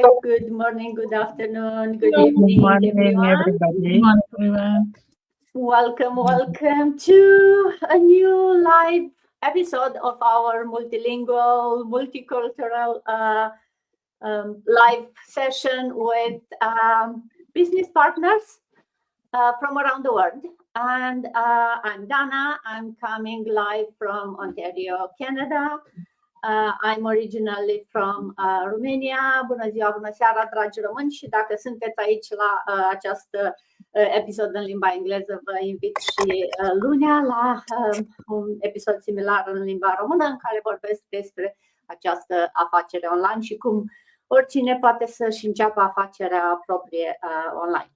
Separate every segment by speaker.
Speaker 1: Good morning, good afternoon, good
Speaker 2: Hello.
Speaker 1: evening,
Speaker 3: Good morning,
Speaker 1: everyone.
Speaker 3: everybody.
Speaker 2: Good morning, everyone.
Speaker 1: Welcome to a new live episode of our multilingual, multicultural live session with business partners from around the world. And I'm Dana. I'm coming live from Ontario, Canada. I'm originally from Romania. Bună ziua, bună seara, dragi români, și dacă sunteți aici la această episod în limba engleză, vă invit și lunea la un episod similar în limba română în care vorbesc despre această afacere online și cum oricine poate să-și înceapă afacerea proprie online.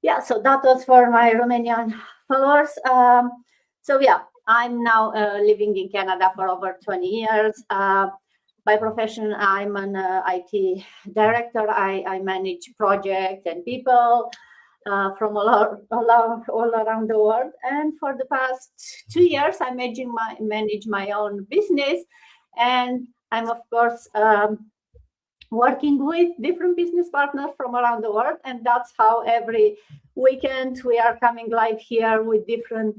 Speaker 1: Yeah, so that was for my Romanian followers. So yeah, I'm now living in Canada for over 20 years. By profession, I'm an IT director. I manage projects and people from all around the world. And for the past 2 years, I manage my own business. And I'm, of course, working with different business partners from around the world. And that's how every weekend we are coming live here with different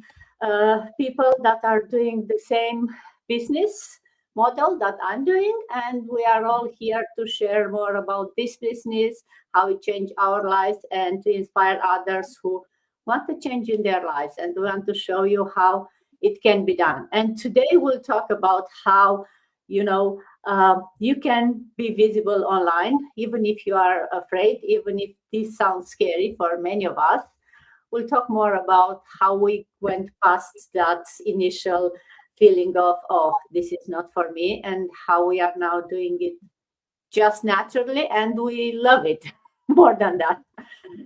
Speaker 1: people that are doing the same business model that I'm doing. And we are all here to share more about this business, how it changed our lives, and to inspire others who want to change in their lives and want to show you how it can be done. And today we'll talk about how, you can be visible online, even if you are afraid, even if this sounds scary for many of us. We'll talk more about how we went past that initial feeling of, oh, this is not for me, and how we are now doing it just naturally, and we love it more than that.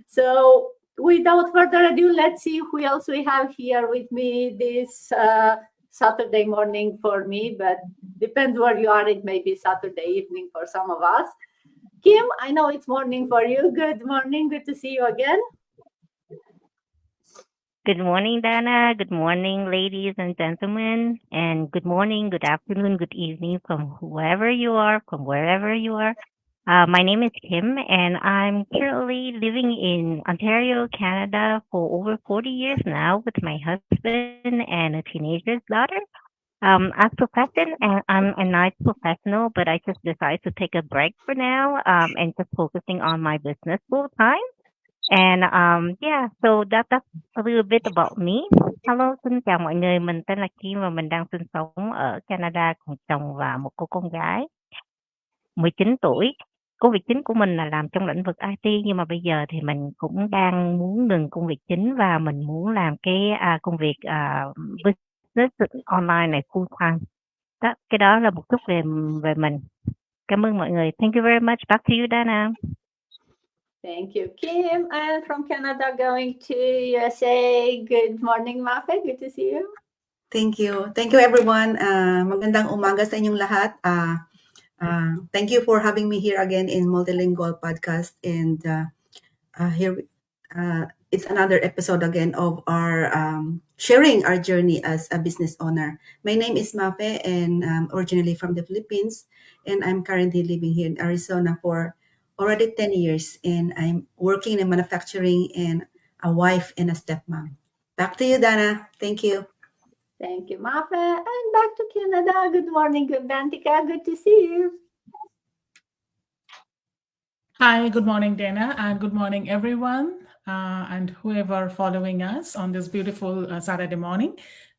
Speaker 1: So without further ado, let's see who else we have here with me this Saturday morning for me, but depends where you are. It may be Saturday evening for some of us. Kim, I know it's morning for you. Good morning. Good to see you again.
Speaker 3: Good morning, Dana. Good morning, ladies and gentlemen. And good morning, good afternoon, good evening from whoever you are, from wherever you are. My name is Kim, and I'm currently living in Ontario, Canada for over 40 years now with my husband and a teenager's daughter. As profession, and I'm a night professional, but I just decided to take a break for now and just focusing on my business full time. And yeah, so that's a little bit about me. Hello, xin chào mọi người. Mình tên là Kim và mình đang sinh sống ở Canada cùng chồng và một cô con gái 19 tuổi. Công việc chính của mình là làm trong lĩnh vực IT, nhưng mà bây giờ thì mình cũng đang muốn ngừng công việc chính và mình muốn làm cái công việc business online này full time. Cái đó là một chút về mình. Cảm ơn mọi người. Thank you very much. Back to you, Dana.
Speaker 1: Thank you, Kim. And from Canada, going to USA. Good morning, Mafe. Good to see you.
Speaker 4: Thank you. Thank you, everyone. Magandang umaga sa inyong lahat. Thank you for having me here again in Multilingual Podcast. And here, it's another episode again of our sharing our journey as a business owner. My name is Mafe, and I'm originally from the Philippines. And I'm currently living here in Arizona for already 10 years. And I'm working in manufacturing and a wife and a stepmom. Back to you, Dana. Thank you.
Speaker 1: Thank you, Mafe. And back to Canada. Good morning, Bantika. Good to see you.
Speaker 2: Hi, good morning, Dana, and good morning, everyone, and whoever following us on this beautiful Saturday morning.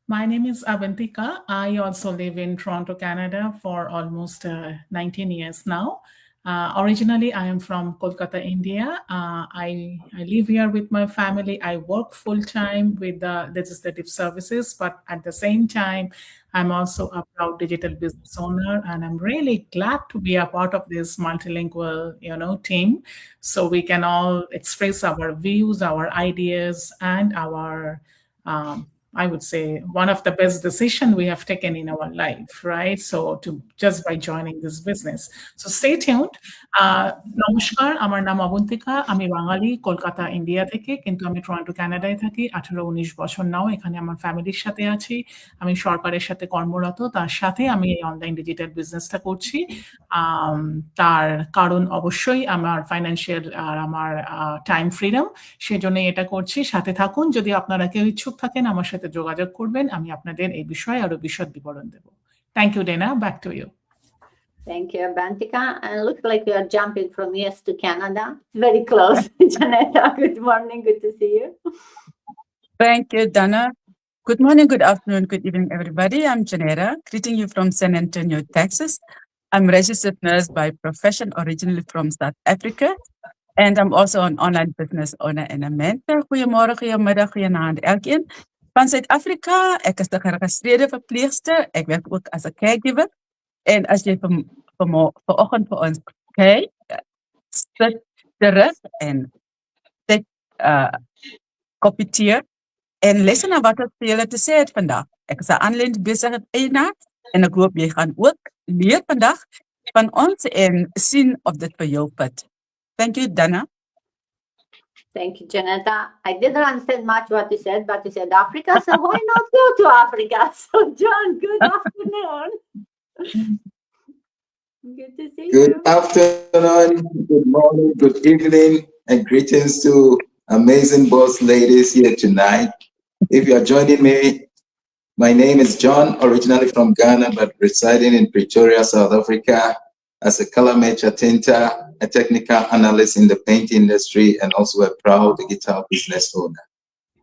Speaker 2: My name is Avantika. I also live in Toronto, Canada for almost 19 years now. Originally, I am from Kolkata, India. I live here with my family. I work full-time with the legislative services, but at the same time, I'm also a proud digital business owner, and I'm really glad to be a part of this multilingual, team, so we can all express our views, our ideas, and our I would say, one of the best decisions we have taken in our life, right? So just by joining this business. So stay tuned. নমস্কার, আমার নাম অবন্তিকা, আমি বাঙালি, Kolkata, India থেকে, কিন্তু আমি Toronto, কানাডায় থাকি। 18-19 বছর নাও এখানে আমার ফ্যামিলির সাথে আছি। আমি সরকারের সাথে কর্মরত, তার সাথে আমি এই অনলাইন ডিজিটাল বিজনেসটা করছি। তার কারণ অবশ্যই আমার ফাইন্যান্সিয়াল আর আমার টাইম ফ্রিডম, সেজন্যই এটা করছি। সাথে থাকুন। যদি আপনারা কেউ ইচ্ছুক থাকেন আমার সাথে যোগাযোগ করবেন, আমি আপনাদের এই বিষয়ে আরো বিশদ বিবরণ দেব। Thank you, Dana. Back to you.
Speaker 1: Thank you, Avantika. And it looks like we are jumping from US to Canada. Very close. Janetta, good morning. Good to see you.
Speaker 5: Thank you, Dana. Good morning, good afternoon, good evening, everybody. I'm Janetta, greeting you from San Antonio, Texas. I'm a registered nurse by profession, originally from South Africa. And I'm also an online business owner and a mentor. Goeiemorgen, goeiemiddag, goeienaand elkeen. Van Zuid-Afrika, ek is de geregistreerde verpleegster. Ik werk ook als een caregiver. En als je vanochtend voor ons kijkt, sit terug en take kopje thee en luister naar wat het vir julle te sê het vandag. Ek is 'n aanlyn besigheid eienaar en ek hoop jy gaan ook leer vandag van ons en sien of dit vir jou pad. Thank you, Dana.
Speaker 1: Thank you, Janetta. I didn't understand much what you said, but you said Africa, so why not go to Africa? So, John, good afternoon. Good to see you.
Speaker 6: Good afternoon, good morning, good evening, and greetings to amazing boss ladies here tonight. If you are joining me, my name is John, originally from Ghana, but residing in Pretoria, South Africa, as a color matcher tinter, a technical analyst in the paint industry, and also a proud digital business owner.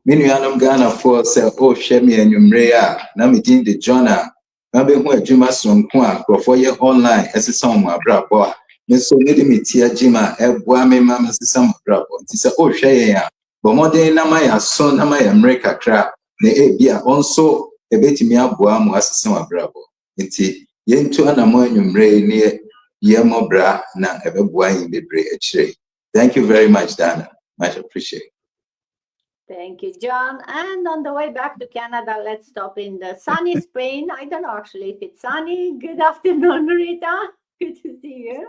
Speaker 6: Minuanum Ghana for say, oh, Shemi and Umrea, Namidin de Jonah. Maybe when Jima Sonkwa, for your online, as a song, my brabo. Miss so need me tia Jima, Ebwame Mamma, some brabo. It's a oh, Shaya, but more than Namaya, son, Namaya, America crap. Ne Ebia also a bit me up, Boam, as some brabo. It's yen to an ammonium ray near Yamobra, na Ebwine the bray. Thank you very much, Dana. Much appreciated.
Speaker 1: Thank you, John. And on the way back to Canada, let's stop in the sunny Spain. I don't know actually if it's sunny. Good afternoon, Rita. Good to see you.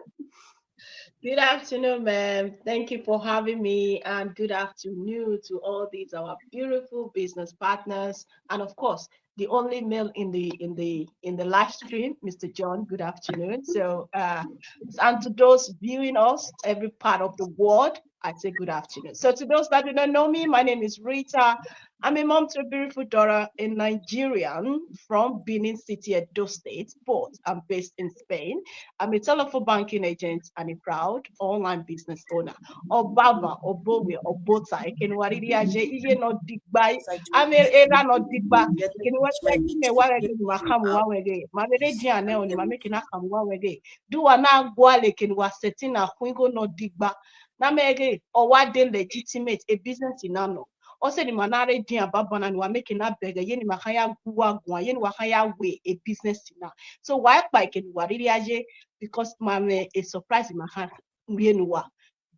Speaker 7: Good afternoon, ma'am. Thank you for having me, and good afternoon to all these our beautiful business partners, and of course, the only male in the live stream, Mr. John. Good afternoon. So, and to those viewing us every part of the world, I say good afternoon. So, to those that do not know me, my name is Rita. I'm a mom to a beautiful daughter, a Nigerian from Benin City, Edo State, but I'm based in Spain. I'm a telephone banking agent and a proud online business owner. Obama, Obowe, Obota, Ekenwaridiaje, Iye no Digbai, Amera no Digba, Kenwachme Warege, Makamwawege, Mamede Jiane, or Mamekina Kamwawege, do ana Guale, Kenwasetina, Hugo no Digba, Namege, or what then legitimate a business in Ano. Also, the manare dia babana and we're making that beggar, yen mahaya gua, yen wahaya way a business now. So why bike in Waridiaje? Because mame a surprise in my hand.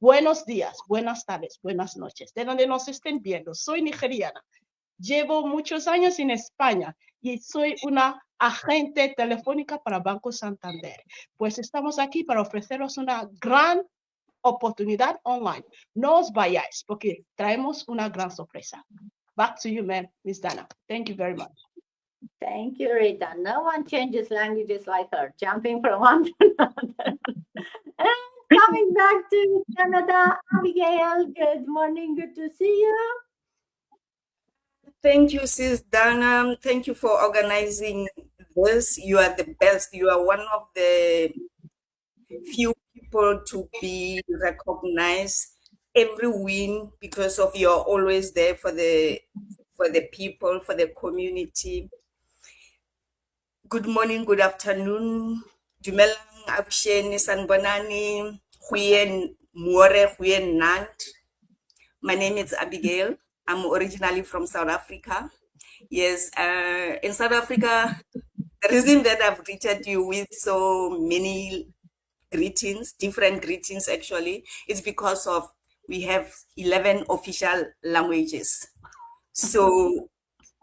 Speaker 7: Buenos dias, buenas tardes, buenas noches. De donde nos estén viendo, soy nigeriana. Llevo muchos años en España y soy una agente telefónica para Banco Santander. Pues estamos aquí para ofreceros una gran oportunidad online. No os vayáis porque traemos una gran sorpresa. Back to you, ma'am, Miss Dana. Thank you very much.
Speaker 1: Thank you, Rita. No one changes languages like her, jumping from one to another. And coming back to Canada, Abigail, good morning. Good to see you.
Speaker 8: Thank you, Sis Dana. Thank you for organizing this. You are the best. You are one of the few people to be recognized every win because of you're always there for the people, for the community. Good morning, good afternoon. Dumelang, Absheni, Sanbanani, Huyen Muore, Huyen Nant. My name is Abigail. I'm originally from South Africa. Yes, in South Africa, the reason that I've greeted you with so many greetings, different greetings actually, is because of we have 11 official languages. So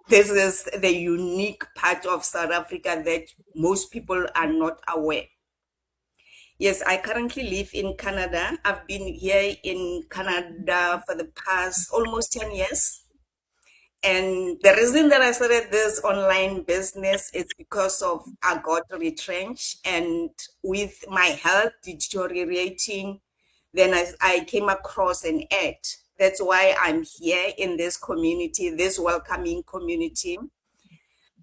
Speaker 8: this is the unique part of South Africa that most people are not aware. Yes, I currently live in Canada. I've been here in Canada for the past almost 10 years. And the reason that I started this online business is because of I got retrenched, and with my health deteriorating, then I came across an ad. That's why I'm here in this community, this welcoming community.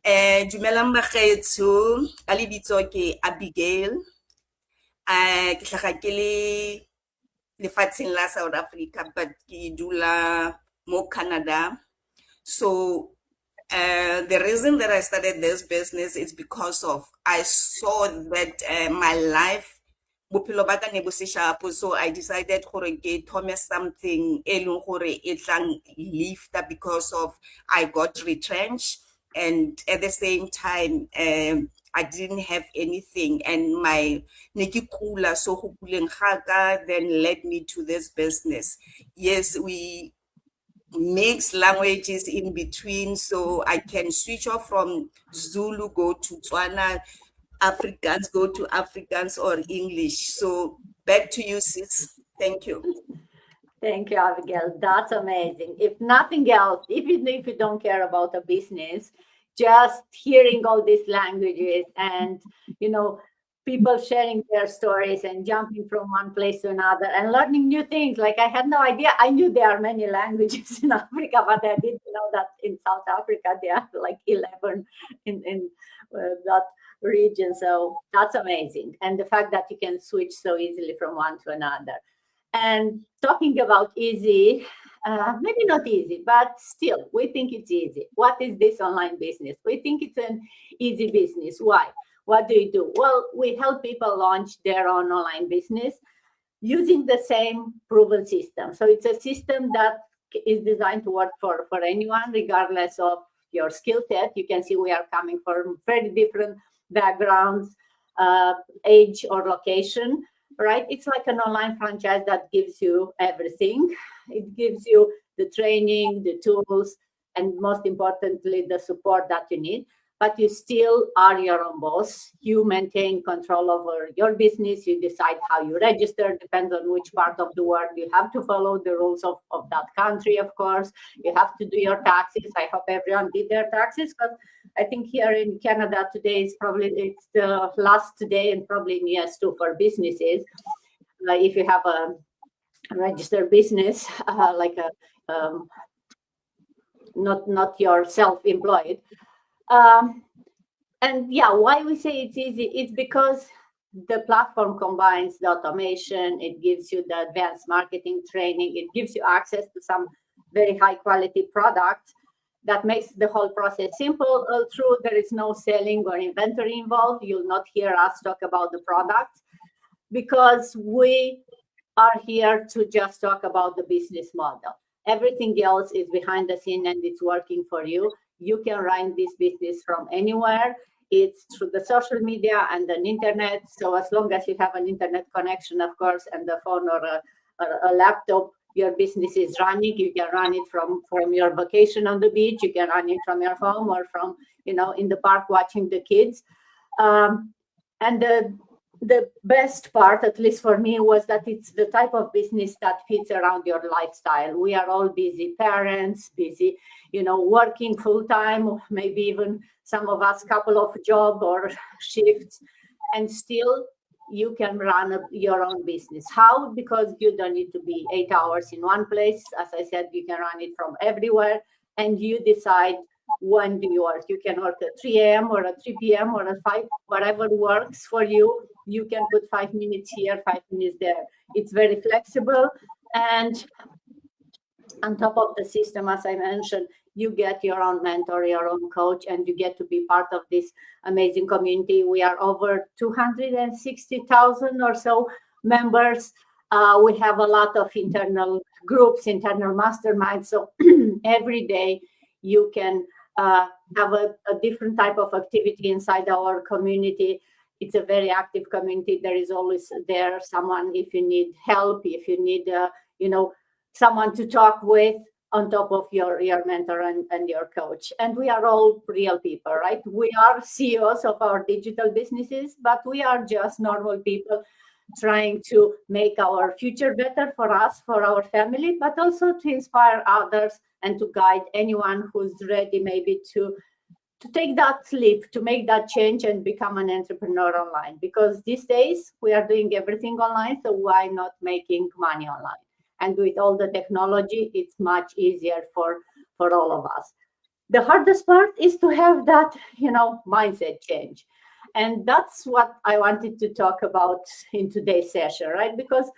Speaker 8: Dumelang bagaetsho, ka lebitso ke Abigail. Ke tlhaga ke le lefatsheng la South Africa, but ke dula mo Canada. So the reason that I started this business is because of I saw that my life bophelo ba ka ne bo se sharpo, so I decided gore ke thome something e leng gore e tlang lifta because of I got retrenched, and at the same time I didn't have anything, and my ne ke kula, so go kuleng ga ka then led me to this business. Yes, we mix languages in between, so I can switch off from Zulu, go to Tswana, Afrikaans, go to Afrikaans, or English. So back to you, sis. Thank you.
Speaker 1: Thank you, Abigail. That's amazing. If nothing else, even if you don't care about a business, just hearing all these languages and, people sharing their stories and jumping from one place to another and learning new things. Like, I had no idea. I knew there are many languages in Africa, but I didn't know that in South Africa there are like 11 in that region. So that's amazing. And the fact that you can switch so easily from one to another. And talking about easy, maybe not easy, but still, we think it's easy. What is this online business? We think it's an easy business. Why? What do you do? Well, we help people launch their own online business using the same proven system. So it's a system that is designed to work for anyone, regardless of your skill set. You can see we are coming from very different backgrounds, age or location, right? It's like an online franchise that gives you everything. It gives you the training, the tools, and most importantly, the support that you need. But you still are your own boss. You maintain control over your business. You decide how you register, depends on which part of the world. You have to follow the rules of that country, of course. You have to do your taxes. I hope everyone did their taxes, because I think here in Canada today is it's the last day, and probably in US too for businesses. If you have a registered business, like not your self-employed. And yeah, why we say it's easy, it's because the platform combines the automation, it gives you the advanced marketing training, it gives you access to some very high quality products that makes the whole process simple. True, there is no selling or inventory involved. You'll not hear us talk about the products, because we are here to just talk about the business model. Everything else is behind the scene and it's working for you. You can run this business from anywhere. It's through the social media and the internet. So as long as you have an internet connection, of course, and the phone or a laptop, your business is running. You can run it from your vacation on the beach. You can run it from your home or from, in the park watching the kids. And the best part, at least for me, was that it's the type of business that fits around your lifestyle. We are all busy parents, busy, working full time, maybe even some of us couple of job or shifts, and still you can run your own business. How? Because you don't need to be 8 hours in one place. As I said, you can run it from everywhere, and you decide when do you work. You can work at 3 a.m. or at 3 p.m. or at 5, whatever works for you. You can put 5 minutes here, 5 minutes there. It's very flexible. And on top of the system, as I mentioned, you get your own mentor, your own coach, and you get to be part of this amazing community. We are over 260,000 or so members. We have a lot of internal groups, internal masterminds. So every day you can have a different type of activity inside our community. It's a very active community. There is always someone if you need help, if you need, someone to talk with. on top of your mentor and your coach. And we are all real people, right? We are CEOs of our digital businesses, but we are just normal people trying to make our future better for us, for our family, but also to inspire others and to guide anyone who's ready maybe to take that leap, to make that change and become an entrepreneur online. Because these days we are doing everything online, so why not making money online? And with all the technology, it's much easier for all of us. The hardest part is to have that, mindset change. And that's what I wanted to talk about in today's session, right? Because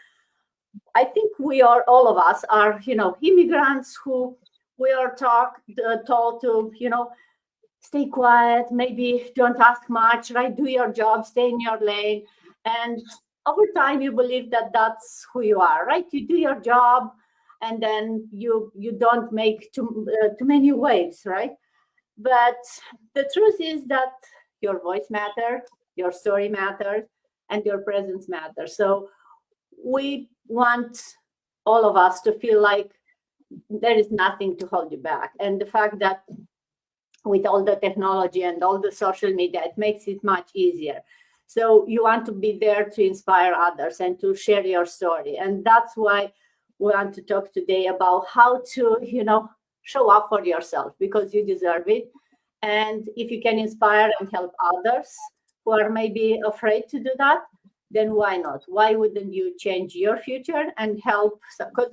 Speaker 1: I think all of us are, immigrants who we are told to, stay quiet, maybe don't ask much, right? Do your job, stay in your lane. And over time, you believe that that's who you are, right? You do your job, and then you don't make too many waves, right? But the truth is that your voice matters, your story matters, and your presence matters. So we want all of us to feel like there is nothing to hold you back. And the fact that with all the technology and all the social media, it makes it much easier. So you want to be there to inspire others and to share your story. And that's why we want to talk today about how to, show up for yourself, because you deserve it. And if you can inspire and help others who are maybe afraid to do that, then why not? Why wouldn't you change your future and help? Because,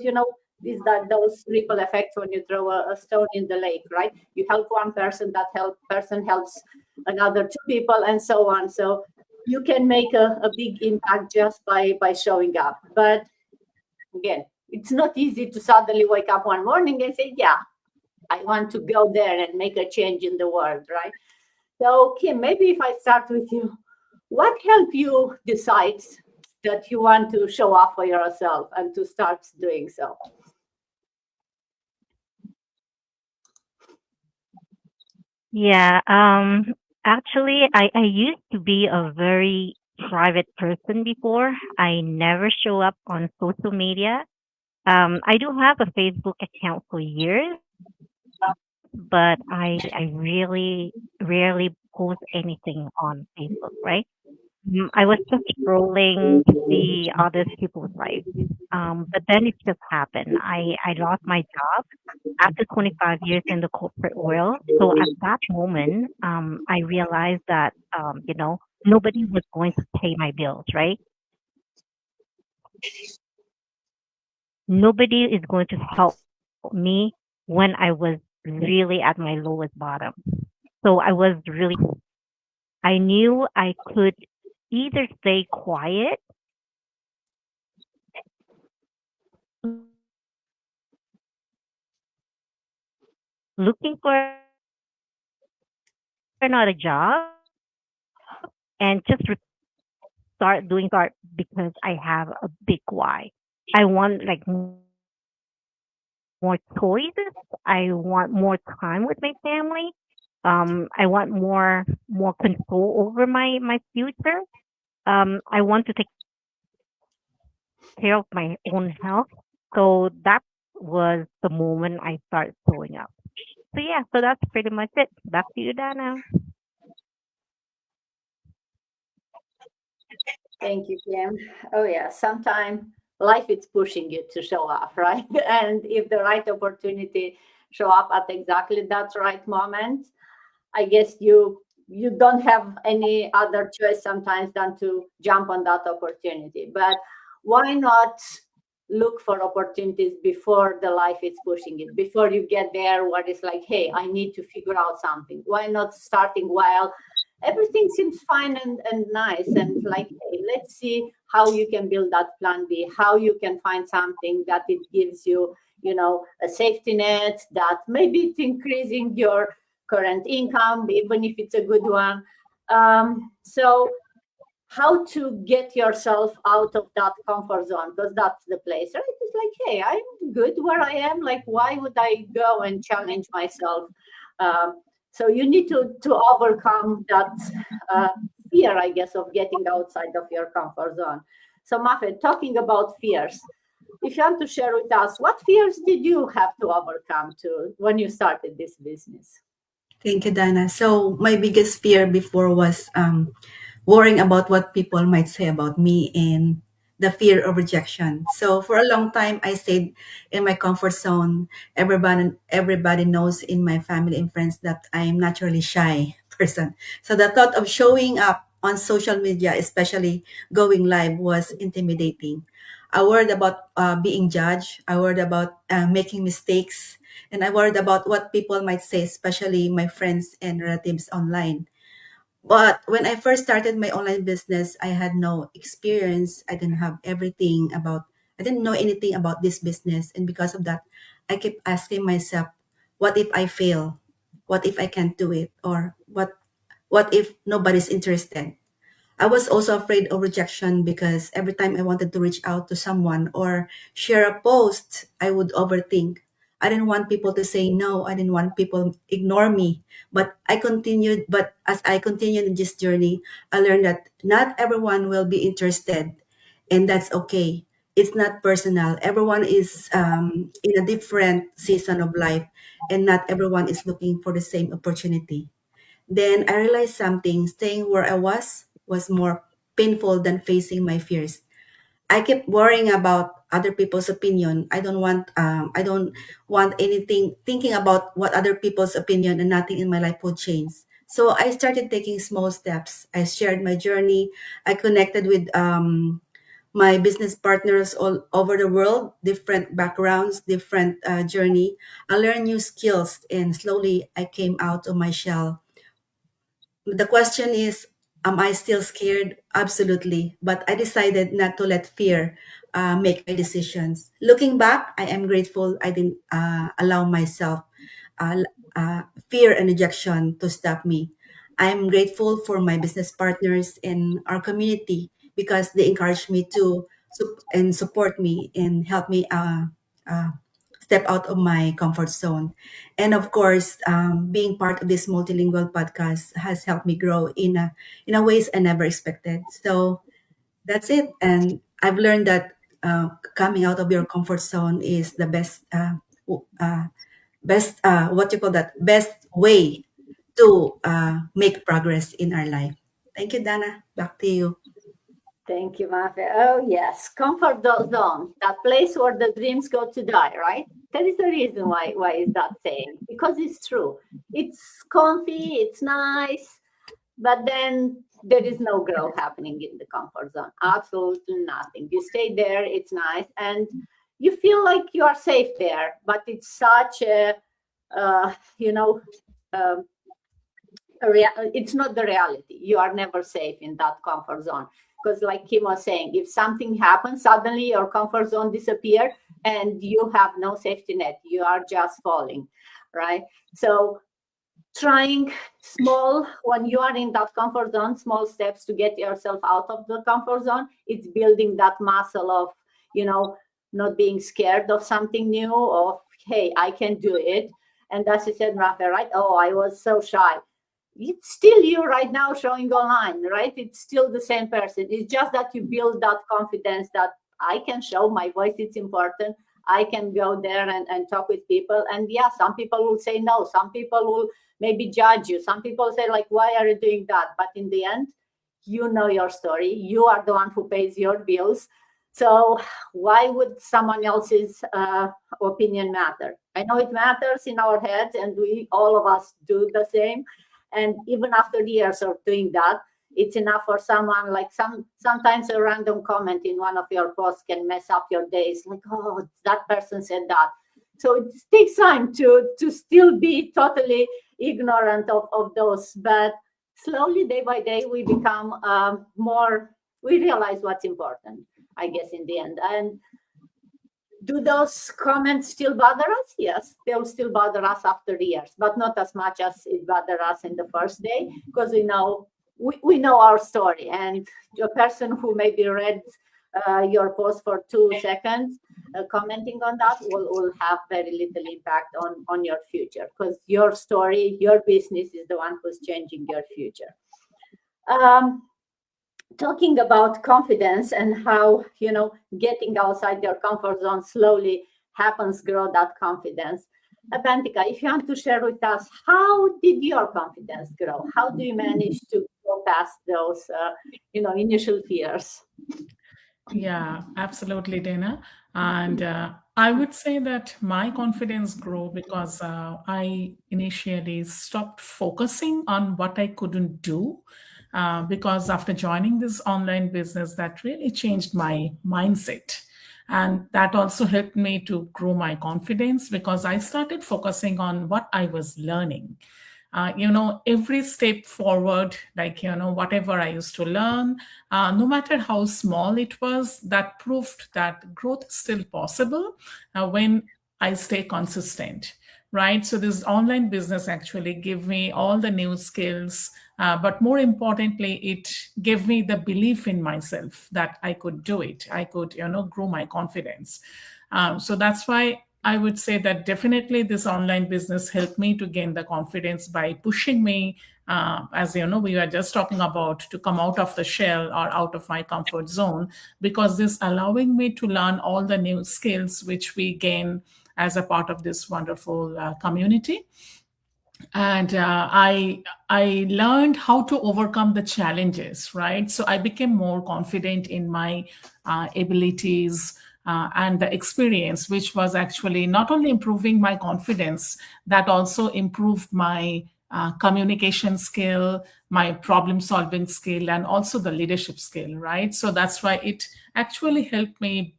Speaker 1: those ripple effects when you throw a stone in the lake, right? You help one person, that person helps another 2 people, and so on. So you can make a big impact just by showing up. But again, it's not easy to suddenly wake up one morning and say, yeah, I want to go there and make a change in the world, right? So Kim, maybe if I start with you, what helped you decide that you want to show up for yourself and to start doing so?
Speaker 3: Yeah, actually, I used to be a very private person before. I never show up on social media. I do have a Facebook account for years, but I really rarely post anything on Facebook, right? I was just scrolling to see other people's lives. But then it just happened. I lost my job after 25 years in the corporate world. So at that moment, I realized that, nobody was going to pay my bills, right? Nobody is going to help me when I was really at my lowest bottom. So I knew I could either stay quiet, looking for another job, and just start because I have a big why. I want like more choices. I want more time with my family. I want more control over my future. I want to take care of my own health. So that was the moment I started showing up. So yeah, so that's pretty much it. Back to you, Dana.
Speaker 1: Thank you, Kim. Oh yeah, sometimes life is pushing you to show up, right? And if the right opportunity show up at exactly that right moment, I guess you don't have any other choice sometimes than to jump on that opportunity. But why not look for opportunities before the life is pushing it, before you get there where it's like, hey, I need to figure out something? Why not starting while everything seems fine and nice, and like, hey, let's see how you can build that plan B, how you can find something that it gives you, a safety net, that maybe it's increasing your current income, even if it's a good one. So how to get yourself out of that comfort zone, because that's the place, right? It's like, hey, I'm good where I am. Like, why would I go and challenge myself? So you need to overcome that fear, I guess, of getting outside of your comfort zone. So Mafed, talking about fears, if you want to share with us, what fears did you have to overcome when you started this business?
Speaker 4: Thank you, Dana. So my biggest fear before was worrying about what people might say about me and the fear of rejection. So for a long time, I stayed in my comfort zone. Everybody knows in my family and friends that I'm naturally shy person. So the thought of showing up on social media, especially going live, was intimidating. I worried about being judged. I worried about making mistakes. And I worried about what people might say, especially my friends and relatives online. But when I first started my online business, I had no experience. I didn't know anything about this business. And because of that, I kept asking myself, what if I fail? What if I can't do it? Or what if nobody's interested? I was also afraid of rejection because every time I wanted to reach out to someone or share a post, I would overthink. I didn't want people to say no. I didn't want people ignore me. But as I continued in this journey, I learned that not everyone will be interested, and that's okay. It's not personal. Everyone is in a different season of life, and not everyone is looking for the same opportunity. Then I realized something. Staying where I was more painful than facing my fears. I kept worrying about other people's opinion. I don't want anything thinking about what other people's opinion, and nothing in my life would change. So I started taking small steps. I shared my journey. I connected with my business partners all over the world, different backgrounds, different journey. I learned new skills, and slowly I came out of my shell. The question is, am I still scared? Absolutely. But I decided not to let fear make my decisions. Looking back, I am grateful I didn't allow myself uh, fear and rejection to stop me. I'm grateful for my business partners and our community because they encouraged me to and support me and help me uh, step out of my comfort zone. And of course, being part of this multilingual podcast has helped me grow in a ways I never expected. So that's it. And I've learned that coming out of your comfort zone is the what you call that, best way to make progress in our life. Thank you, Dana. Back to you.
Speaker 1: Thank you, Mafe. Oh, yes, comfort zone, that place where the dreams go to die, right? There is a reason why is that saying, because it's true. It's comfy, it's nice, but then there is no growth happening in the comfort zone. Absolutely nothing. You stay there, it's nice, and you feel like you are safe there, but it's such a, it's not the reality. You are never safe in that comfort zone. Because like Kim was saying, if something happens, suddenly your comfort zone disappears and you have no safety net. You are just falling, right? So trying small, when you are in that comfort zone, small steps to get yourself out of the comfort zone, it's building that muscle of, not being scared of something new, of, hey, I can do it. And as you said, Rafa, right? Oh, I was so shy. It's still you right now showing online, right? It's still the same person. It's just that you build that confidence that I can show my voice. It's important. I can go there and talk with people. And yeah, some people will say no. Some people will maybe judge you. Some people say like, why are you doing that? But in the end, you know your story. You are the one who pays your bills. So why would someone else's opinion matter? I know it matters in our heads, and all of us do the same. And even after years of doing that, it's enough for someone, like sometimes a random comment in one of your posts can mess up your days. Like, oh, that person said that. So it takes time to still be totally ignorant of those. But slowly, day by day, we become we realize what's important, I guess, in the end. And do those comments still bother us? Yes, they'll still bother us after years, but not as much as it bothered us in the first day, because we know our story. And a person who maybe read your post for 2 seconds, commenting on that will have very little impact on your future, because your story, your business is the one who's changing your future. talking about confidence and how, getting outside your comfort zone slowly happens grow that confidence. Avantika, if you want to share with us, how did your confidence grow? How do you manage to go past those, initial fears?
Speaker 2: Yeah, absolutely, Dana. And I would say that my confidence grew because I initially stopped focusing on what I couldn't do. Because after joining this online business, that really changed my mindset. And that also helped me to grow my confidence because I started focusing on what I was learning. Every step forward, like, whatever I used to learn, no matter how small it was, that proved that growth is still possible when I stay consistent, right? So this online business actually gave me all the new skills, but more importantly, it gave me the belief in myself that I could do it. I could, grow my confidence. So that's why I would say that definitely this online business helped me to gain the confidence by pushing me, as you know, we were just talking about, to come out of the shell or out of my comfort zone, because this allowing me to learn all the new skills which we gain as a part of this wonderful community. And I learned how to overcome the challenges, right? So I became more confident in my abilities and the experience, which was actually not only improving my confidence, that also improved my communication skill, my problem solving skill, and also the leadership skill, right? So that's why it actually helped me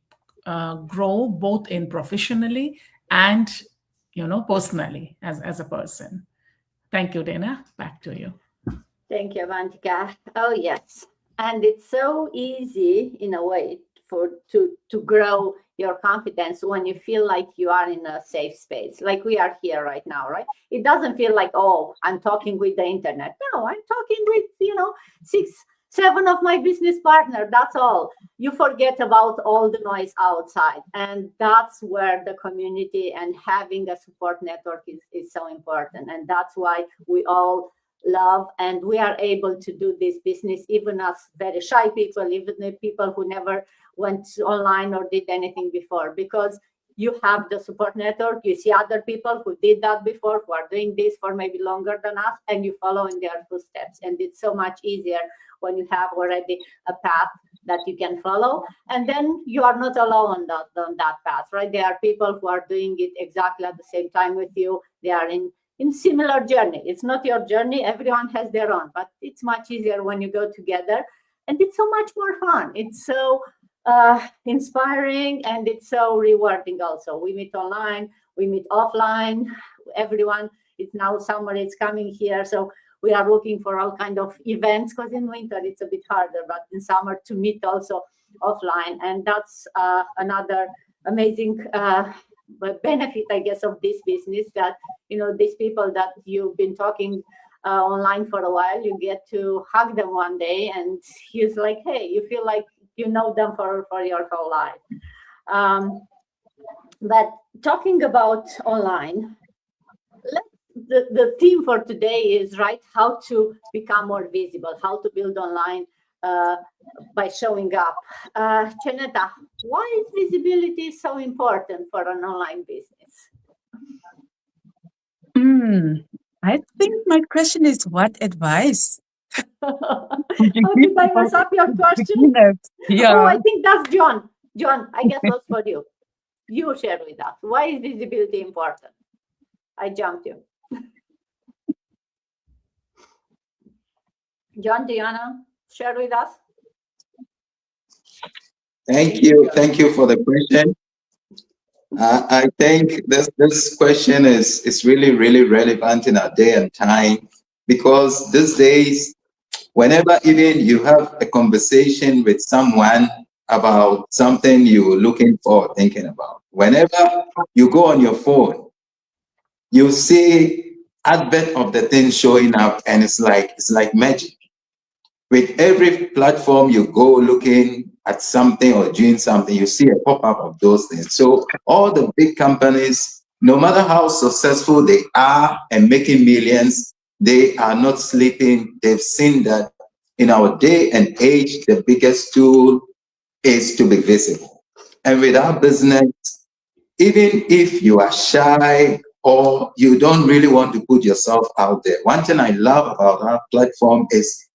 Speaker 2: grow both in professionally and personally as a person. Thank you, Dana. Back to you.
Speaker 1: Thank you, Avantika. Oh, yes. And it's so easy in a way to grow your confidence when you feel like you are in a safe space, like we are here right now, right? It doesn't feel like, oh, I'm talking with the internet. No, I'm talking with, 6, 7 of my business partners. That's all. You forget about all the noise outside. And that's where the community and having a support network is so important. And that's why we all love and we are able to do this business, even as very shy people, even the people who never went online or did anything before, because you have the support network, you see other people who did that before, who are doing this for maybe longer than us, and you follow in their footsteps. And it's so much easier when you have already a path that you can follow. And then you are not alone on that path, right? There are people who are doing it exactly at the same time with you. They are in similar journey. It's not your journey. Everyone has their own, but it's much easier when you go together. And it's so much more fun. It's so inspiring, and it's so rewarding also. We meet online, we meet offline, everyone. It's now summer, it's coming here. So we are looking for all kind of events, because in winter it's a bit harder, but in summer to meet also offline. And that's another amazing benefit, I guess, of this business, that, these people that you've been talking online for a while, you get to hug them one day and he's like, hey, you feel like you know them for your whole life. But talking about online, the theme for today is, right, how to become more visible, how to build online by showing up. Cheneta, why is visibility so important for an online business?
Speaker 5: I think my question is, what advice?
Speaker 1: Did I mess up your question?
Speaker 5: Yeah.
Speaker 1: Oh, I think that's John. John, I guess that's for you. You share with us. Why is visibility important? I jumped you. John, do you want to share with us?
Speaker 6: Thank you. Thank you for the question. I think this question is really, really relevant in our day and time, because these days, whenever even you have a conversation with someone about something you're looking for or thinking about, whenever you go on your phone, you see advert of the thing showing up, and it's like magic. With every platform you go looking at something or doing something, you see a pop-up of those things. So all the big companies, no matter how successful they are and making millions, they are not sleeping. They've seen that in our day and age, the biggest tool is to be visible. And with our business, even if you are shy or you don't really want to put yourself out there, one thing I love about our platform is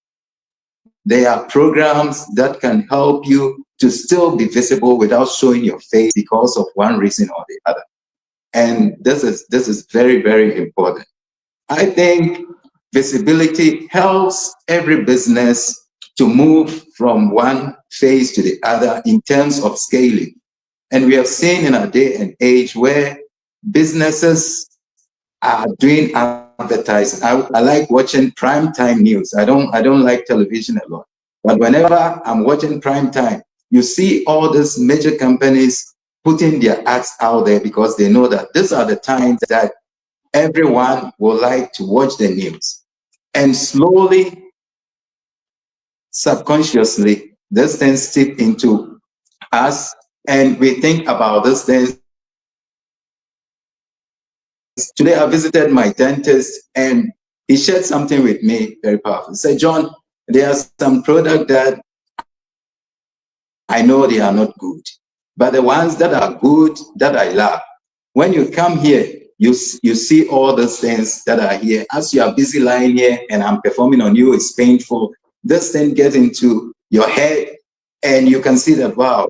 Speaker 6: there are programs that can help you to still be visible without showing your face because of one reason or the other. And this is very, very important. I think visibility helps every business to move from one phase to the other in terms of scaling. And we have seen in our day and age where businesses are doing advertising. I like watching primetime news. I don't like television a lot. But whenever I'm watching primetime, you see all these major companies putting their ads out there because they know that these are the times that everyone will like to watch the news. And slowly, subconsciously, these things seep into us and we think about these things. Today, I visited my dentist and he shared something with me very powerful. He said, John, there are some products that I know they are not good, but the ones that are good, that I love. When you come here, you see all those things that are here. As you are busy lying here and I'm performing on you, it's painful. This thing gets into your head and you can see that, wow,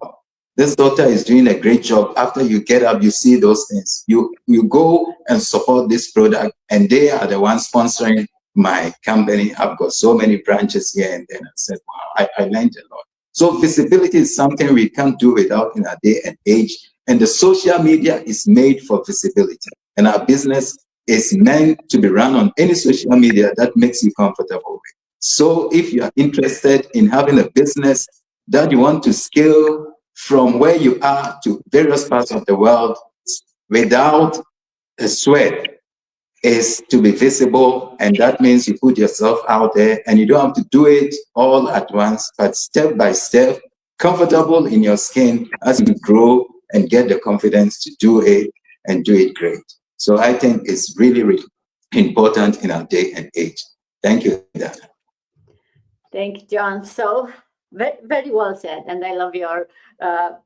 Speaker 6: this doctor is doing a great job. After you get up, you see those things. You go and support this product and they are the ones sponsoring my company. I've got so many branches here and then I said, wow, I learned a lot. So visibility is something we can't do without in our day and age. And the social media is made for visibility. And our business is meant to be run on any social media that makes you comfortable with. So if you are interested in having a business that you want to scale from where you are to various parts of the world without a sweat, is to be visible, and that means you put yourself out there and you don't have to do it all at once, but step by step, comfortable in your skin as you grow and get the confidence to do it and do it great. So I think it's really, really important in our day and age. Thank you, Dana.
Speaker 1: Thank you, John. So very, very well said. And I love your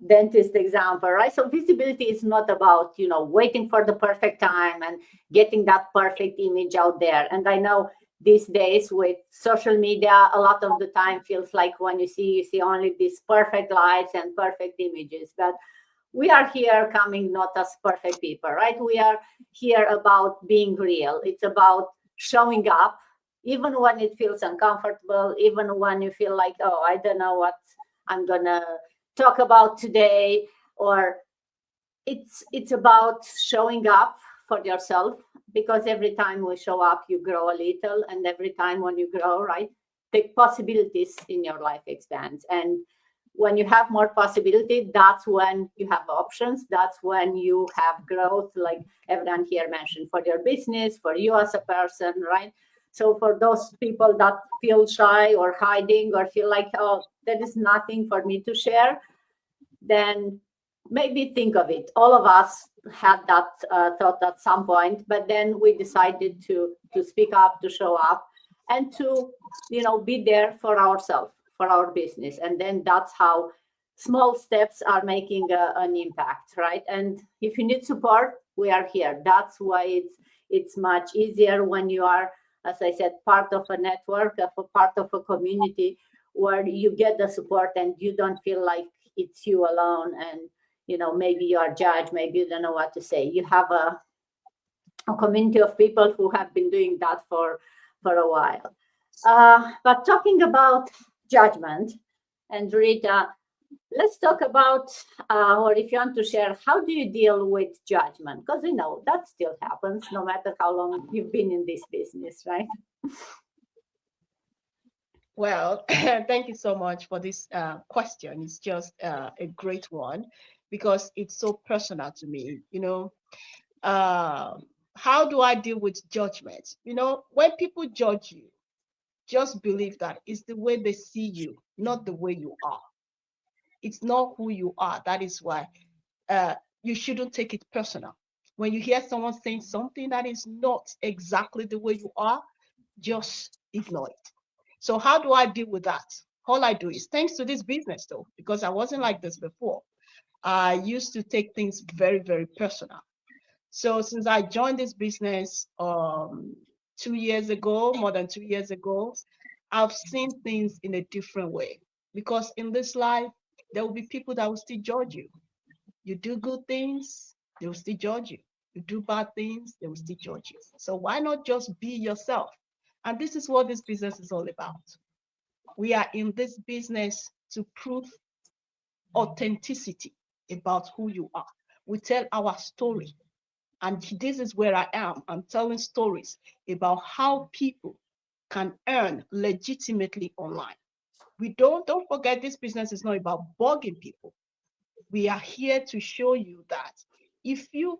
Speaker 1: dentist example, right? So visibility is not about, waiting for the perfect time and getting that perfect image out there. And I know these days with social media, a lot of the time feels like when you see only these perfect lives and perfect images. But we are here coming not as perfect people, right? We are here about being real. It's about showing up, even when it feels uncomfortable, even when you feel like, oh, I don't know what I'm gonna talk about today, or it's about showing up for yourself, because every time we show up, you grow a little, and every time when you grow, right, the possibilities in your life expands. And when you have more possibility, that's when you have options. That's when you have growth, like everyone here mentioned, for your business, for you as a person, right? So for those people that feel shy or hiding or feel like, oh, there is nothing for me to share, then maybe think of it. All of us had that thought at some point, but then we decided to speak up, to show up, and to be there for ourselves, for our business. And then that's how small steps are making an impact, right? And if you need support, we are here. That's why it's much easier when you are, as I said, part of a network, part of a community where you get the support and you don't feel like it's you alone and maybe you are judged, maybe you don't know what to say. You have a community of people who have been doing that for a while. But talking about judgment, and Rita, let's talk about, or if you want to share, how do you deal with judgment? Because that still happens no matter how long you've been in this business, right?
Speaker 7: Well, thank you so much for this question. It's just a great one because it's so personal to me. How do I deal with judgment? When people judge you, just believe that it's the way they see you, not the way you are. It's not who you are. That is why you shouldn't take it personal. When you hear someone saying something that is not exactly the way you are, just ignore it. So how do I deal with that? All I do is, thanks to this business though, because I wasn't like this before, I used to take things very, very personal. So since I joined this business 2 years ago, more than 2 years ago, I've seen things in a different way. Because in this life, there will be people that will still judge you. You do good things, they will still judge you. You do bad things, they will still judge you. So why not just be yourself? And this is what this business is all about. We are in this business to prove authenticity about who you are. We tell our story. And this is where I am. I'm telling stories about how people can earn legitimately online. Don't forget, this business is not about bugging people. We are here to show you that if you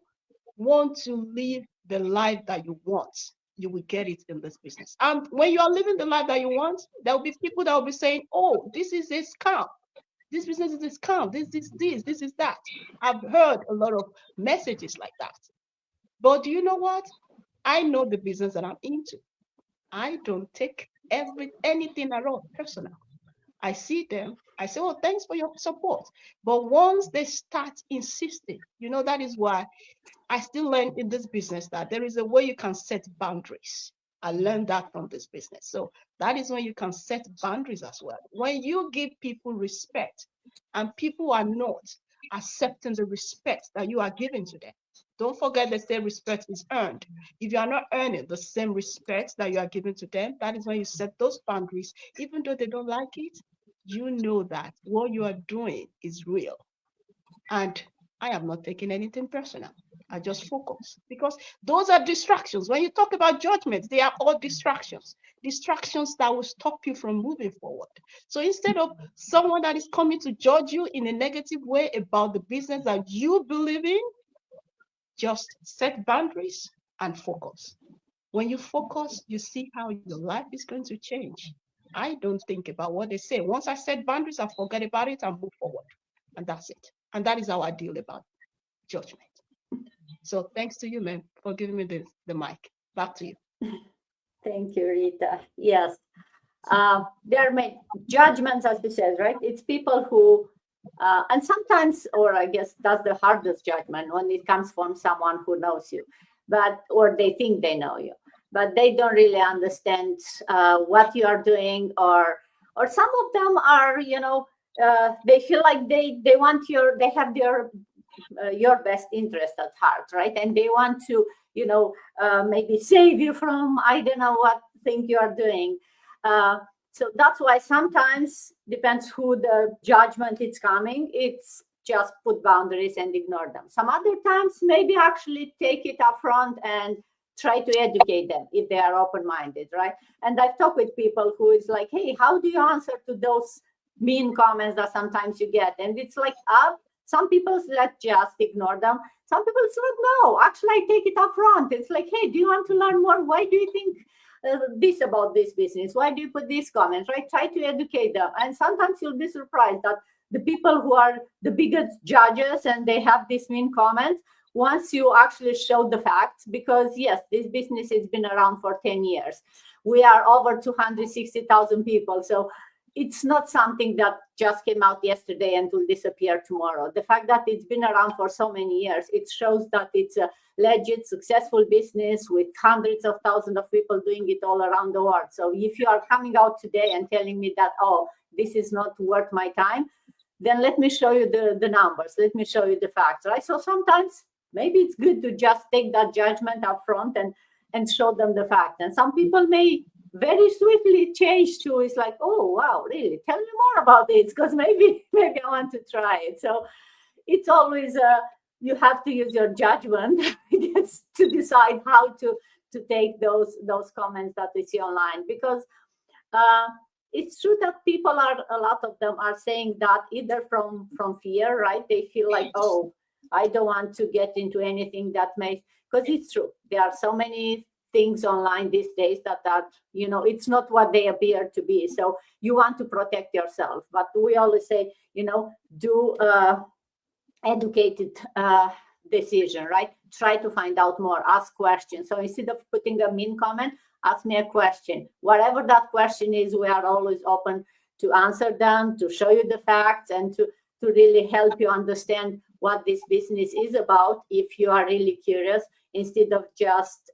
Speaker 7: want to live the life that you want, you will get it in this business. And when you are living the life that you want, there will be people that will be saying, oh, this is a scam. This business is a scam. This is that. I've heard a lot of messages like that. But do you know what? I know the business that I'm into. I don't take anything at all personal. I see them, I say, oh, thanks for your support. But once they start insisting, that is why I still learn in this business that there is a way you can set boundaries. I learned that from this business. So that is when you can set boundaries as well. When you give people respect and people are not accepting the respect that you are giving to them. Don't forget they say respect is earned. If you are not earning the same respect that you are giving to them, that is when you set those boundaries. Even though they don't like it, you know that what you are doing is real. And I am not taking anything personal. I just focus because those are distractions. When you talk about judgment, they are all distractions that will stop you from moving forward. So instead of someone that is coming to judge you in a negative way about the business that you believe in, just set boundaries and focus. When you focus, you see how your life is going to change. I don't think about what they say. Once I set boundaries, I forget about it and move forward. And that's it. And that is how I deal about judgment. So thanks to you, ma'am, for giving me the mic. Back to you.
Speaker 1: Thank you, Rita. Yes. There are many judgments, as you said, right? It's people who, and sometimes, or I guess that's the hardest judgment when it comes from someone who knows you, or they think they know you, but they don't really understand what you are doing, or some of them are, they feel like they have your best interest at heart, right? And they want to, maybe save you from, I don't know what thing you are doing. So that's why sometimes, depends who the judgment is coming, it's just put boundaries and ignore them. Some other times, maybe actually take it up front and try to educate them if they are open-minded, right? And I've talked with people who is like, hey, how do you answer to those mean comments that sometimes you get? And it's like, some people just ignore them. Some people say, no, actually I take it up front. It's like, hey, do you want to learn more? Why do you think this about this business? Why do you put these comments, right? Try to educate them. And sometimes you'll be surprised that the people who are the biggest judges and they have these mean comments, once you actually show the facts, because yes, this business has been around for 10 years. We are over 260,000 people. So it's not something that just came out yesterday and will disappear tomorrow. The fact that it's been around for so many years, it shows that it's a legit, successful business with hundreds of thousands of people doing it all around the world. So if you are coming out today and telling me that, oh, this is not worth my time, then let me show you the numbers. Let me show you the facts, right? So sometimes maybe it's good to just take that judgment up front and show them the facts. And some people may very swiftly change to, it's like, oh, wow, really? Tell me more about this, because maybe I want to try it. So it's always, you have to use your judgment to decide how to take those comments that we see online, because it's true that people a lot of them are saying that either from fear, right? They feel like, oh, I don't want to get into anything that may, because it's true. There are so many things online these days that it's not what they appear to be. So you want to protect yourself. But we always say, do educated decision, right? Try to find out more, ask questions. So instead of putting a mean comment, ask me a question. Whatever that question is, we are always open to answer them, to show you the facts, and to really help you understand what this business is about if you are really curious, instead of just,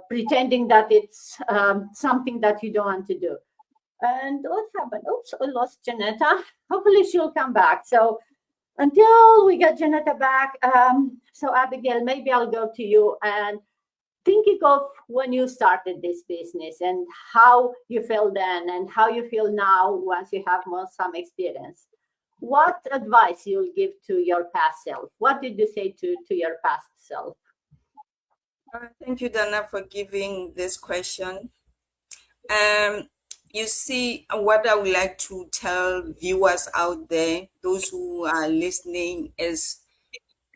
Speaker 1: pretending that it's something that you don't want to do. And what happened? Oops, I lost Janetta. Hopefully she'll come back. So until we get Janetta back, so Abigail, maybe I'll go to you and thinking of when you started this business and how you felt then and how you feel now once you have some experience. What advice you'll give to your past self? What did you say to your past self?
Speaker 8: Thank you, Dana, for giving this question. You see, what I would like to tell viewers out there, those who are listening, is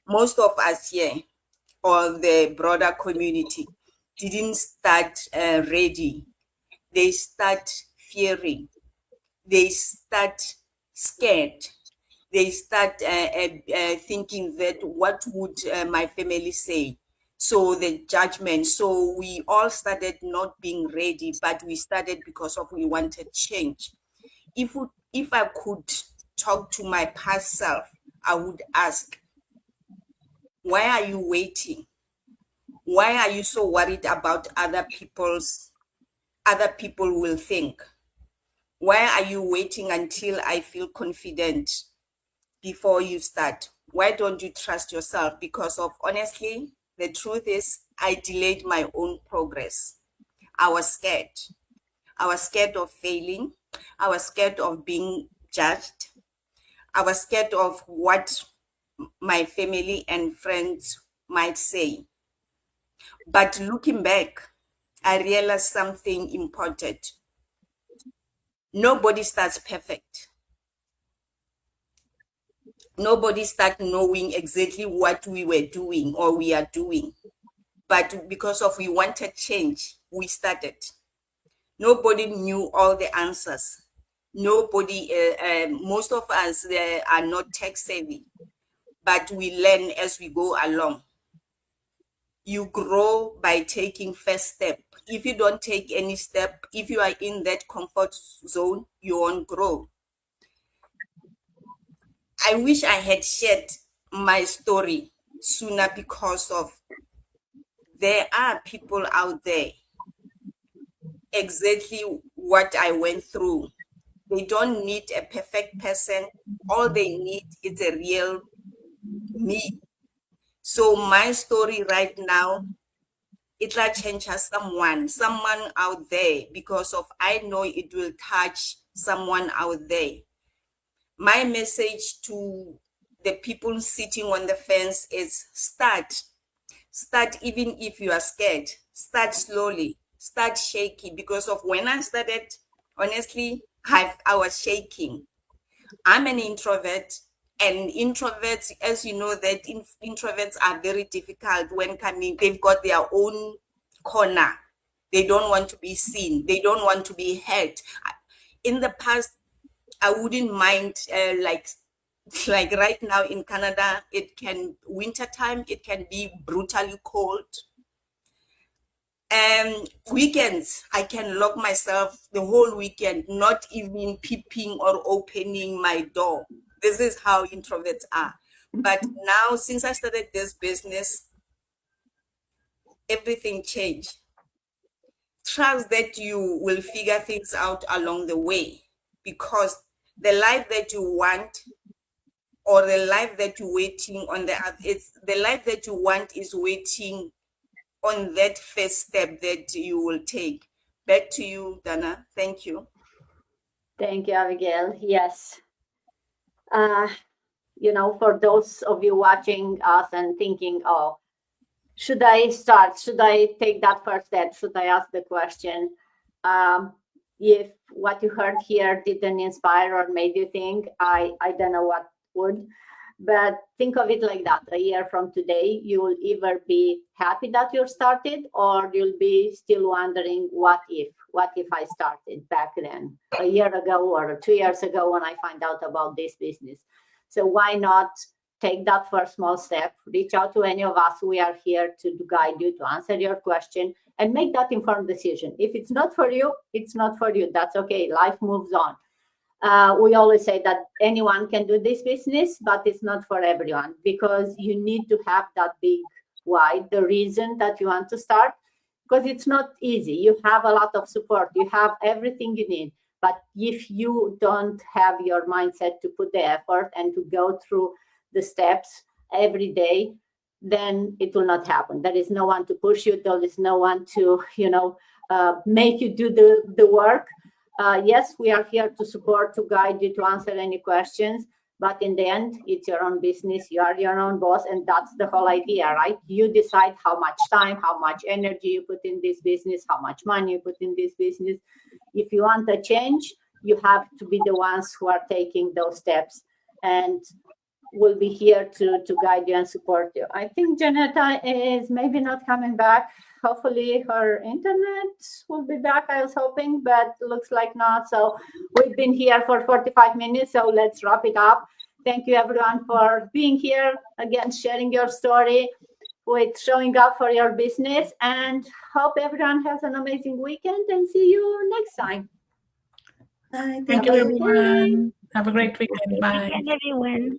Speaker 8: most of us here, or the broader community, didn't start ready. They start fearing. They start scared. They start thinking that what would my family say? So the judgment. So we all started not being ready, but we started because of we wanted change. If I could talk to my past self, I would ask, why are you waiting? Why are you so worried about other people will think? Why are you waiting until I feel confident before you start? Why don't you trust yourself? Because of, honestly, the truth is, I delayed my own progress. I was scared. I was scared of failing. I was scared of being judged. I was scared of what my family and friends might say. But looking back, I realized something important. Nobody starts perfect. Nobody starts knowing exactly what we were doing or we are doing. But because of we wanted change, we started. Nobody knew all the answers. Nobody, most of us are not tech savvy, but we learn as we go along. You grow by taking first step. If you don't take any step, if you are in that comfort zone, you won't grow. I wish I had shared my story sooner, because of there are people out there exactly what I went through. They don't need a perfect person. All they need is a real me. So my story right now, it will change someone out there, because of I know it will touch someone out there. My message to the people sitting on the fence is start. Start even if you are scared. Start slowly. Start shaky, because of when I started, honestly, I was shaking. I'm an introvert, and introverts, as you know, that introverts are very difficult when coming. They've got their own corner. They don't want to be seen. They don't want to be heard. In the past, I wouldn't mind like right now in Canada, it can wintertime, it can be brutally cold. Weekends, I can lock myself the whole weekend, not even peeping or opening my door. This is how introverts are. But now, since I started this business, everything changed. Trust that you will figure things out along the way, because the life that you want, or the life that you're waiting on, it's the life that you want is waiting on that first step that you will take. Back to you, Dana. Thank you.
Speaker 1: Thank you, Abigail. Yes. For those of you watching us and thinking, oh, should I start? Should I take that first step? Should I ask the question? If what you heard here didn't inspire or made you think, I don't know what would. But think of it like that. A year from today, you will either be happy that you started, or you'll be still wondering, what if I started back then, a year ago or 2 years ago, when I find out about this business. So why not take that first small step, reach out to any of us. We are here to guide you, to answer your question, and make that informed decision. If it's not for you, it's not for you. That's okay. Life moves on. We always say that anyone can do this business, but it's not for everyone, because you need to have that big why, the reason that you want to start, because it's not easy. You have a lot of support. You have everything you need. But if you don't have your mindset to put the effort and to go through the steps every day, then it will not happen. There is no one to push you. There is no one to, make you do the work. Yes, we are here to support, to guide you, to answer any questions. But in the end, it's your own business. You are your own boss. And that's the whole idea, right? You decide how much time, how much energy you put in this business, how much money you put in this business. If you want a change, you have to be the ones who are taking those steps. And we'll be here to guide you and support you. I think Janetta is maybe not coming back. Hopefully her internet will be back, I was hoping, but looks like not. So we've been here for 45 minutes, so let's wrap it up. Thank you everyone for being here, again, sharing your story, with showing up for your business, and hope everyone has an amazing weekend and see you next time.
Speaker 4: Bye.
Speaker 2: Thank you, everyone. Have a great weekend. Bye.
Speaker 3: Bye, everyone.